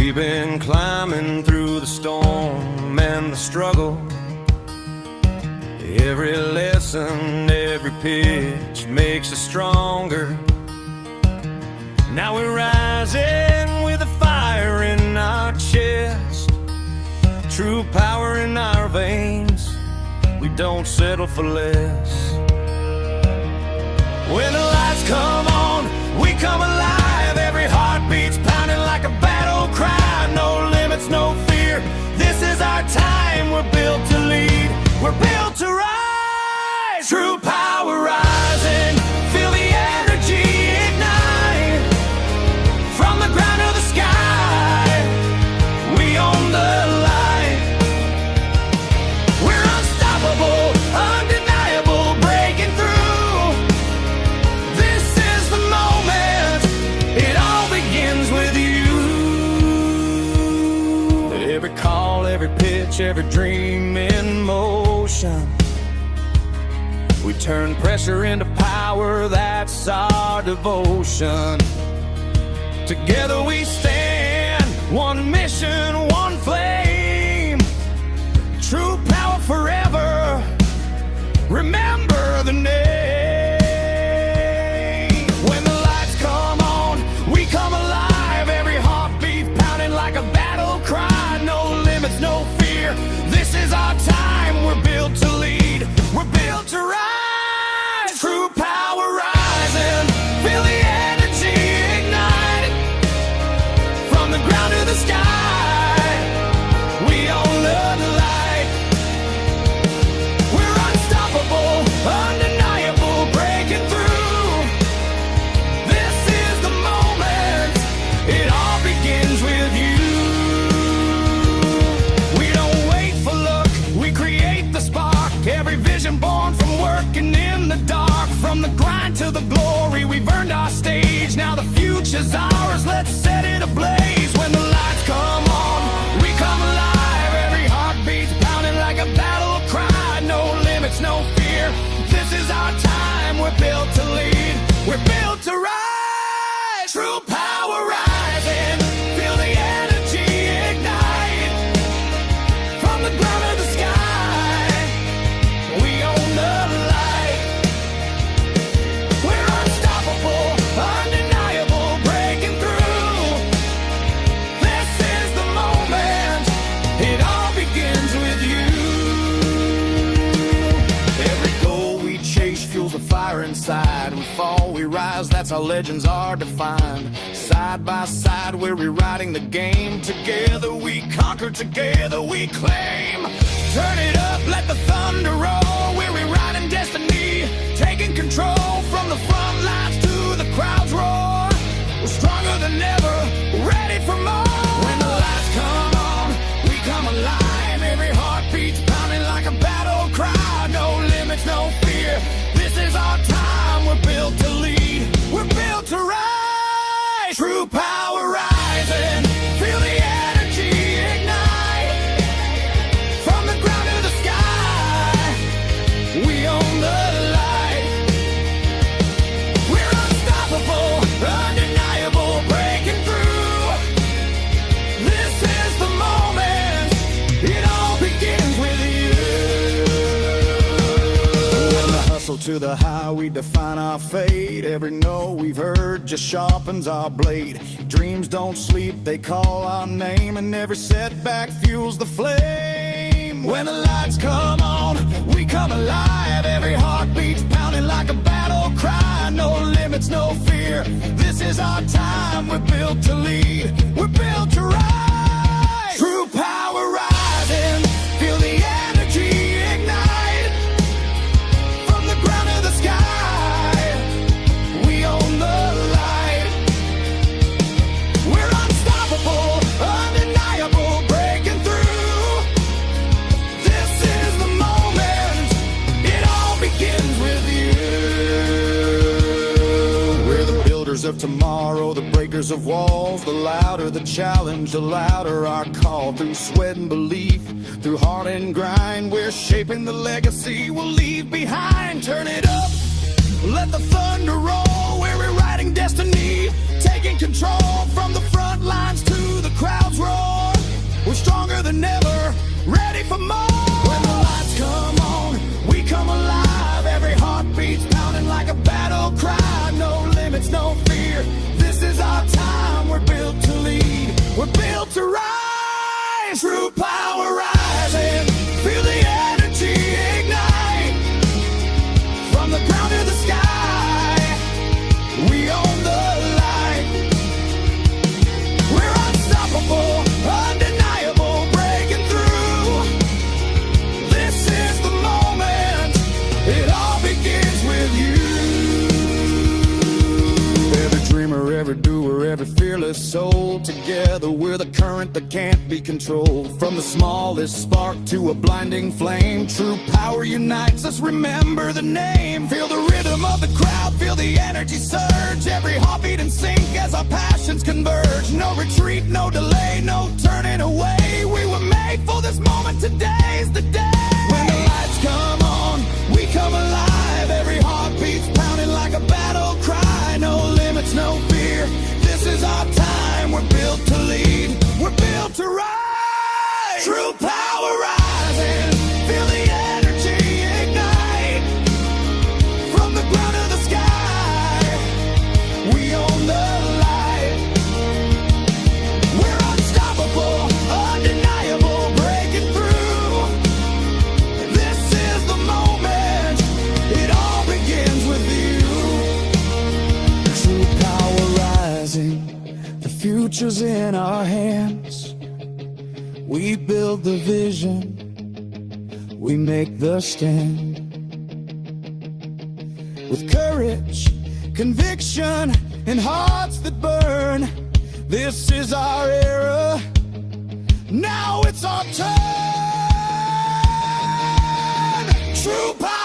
We've been climbing through the storm and the struggle. Every lesson, every pitch makes us stronger. Now we're rising with a fire in our chest, true power in our veins. We don't settle for less. When the lights come on, we come alive. Every heart beats pounding like a battle cry. No limits, no fear. This is our time. We're built to lead. We're built to rise. True power rising. Feel the energy ignite. From the ground to the sky, we own the light. We're unstoppable, undeniable, breaking through. This is the moment. It all begins with you. Every call, every pitch, every dream in motion. We turn pressure into power, that's our devotion. Together we stand, one mission, one flame. True power forever, remember the name. When the lights come on, we come alive. Every heartbeat pounding like a battle cry. No limits, no fear. This is our time, we're built to lead. We're built to rise. True power rising. Feel the energy ignite. From the ground to the sky, we own the light. We're unstoppable, undeniable, breaking through. This is the moment. It all begins with you. We don't wait for luck, we create the spark. Every vision born from working in the dark. From the grind to the glory, we've earned our stage. Now the future's ours, let's set it ablaze. When the lights come on, we come alive. Every heartbeat's pounding like a battle cry. No limits, no fear. This is our time, we're built to lead. We're built to rise. True power rising. Feel the energy ignite. From the ground to the sky, we own the light. We're unstoppable, undeniable, breaking through. This is the moment. It all begins with you. Every goal we chase fuels the fire inside. We fall, we rise, that's how legends are defined. Side by side, we're rewriting the game. Together we conquer, together we claim. Turn it up, let the thunder roll. We're rewriting destiny, taking control. From the front lines to the crowd's roar. We're stronger than ever, ready for more. When the lights come on, we come alive. Every heartbeat's pounding like a battle cry. No limits, no fear. This is our time, we're built to lead. We're built to rise. True power rising. Feel the energy ignite. From the ground to the sky, we own the light. We're unstoppable, undeniable, breaking through. This is the moment. It all begins with you. When the hustle to the high, we define our fate. Every no we've heard just sharpens our blade. Dreams don't sleep, they call our name. And every setback fuels the flame. When the lights come on, we come alive. Every heartbeat's pounding like a battle cry. No limits, no fear. This is our time, we're built to lead. We're built to rise. True power rising. Feel the energy ignite. From the ground to the sky, we own the light. We're unstoppable, undeniable, breaking through. This is the moment. It all begins with you. We're the builders of tomorrow, the breakers of walls. The louder the challenge, the louder our call. Through sweat and belief, through heart and grind, we're shaping the legacy we'll leave behind. Turn it up, let the thunder roll. We're rewriting destiny, taking control. From the front lines to the crowds roar, we're stronger than ever, ready for more. When the lights come on, we come alive. Every heartbeat's pounding like a battle cry. No limits, no fear. This is our time. We're built to lead. We're built to rise. True power rising. Feel the energy ignite. From the ground to the sky, we own the light. We're unstoppable, undeniable, breaking through. This is the moment. It all begins with you. Every dreamer, every doer, every fearless soul. Together we're the current that can't be controlled. From the smallest spark to a blinding flame, true power unites us, remember the name. Feel the rhythm of the crowd, feel the energy surge. Every heartbeat in sync as our passions converge. No retreat, no delay, no turning away. We were made for this moment, today's the day. When the lights come on, we come alive. Every heartbeat's pounding like a battle cry. No limits, no fear. This is our time. We're built to lead. We're built to rise. True power rising. Feel the energy ignite. From the ground to the sky, we own the light. We're unstoppable, undeniable, breaking through. This is the moment. It all begins with you. True power rising. The future's in our hands. We build the vision. We make the stand. With courage, conviction, and hearts that burn. This is our era. Now it's our turn. True power.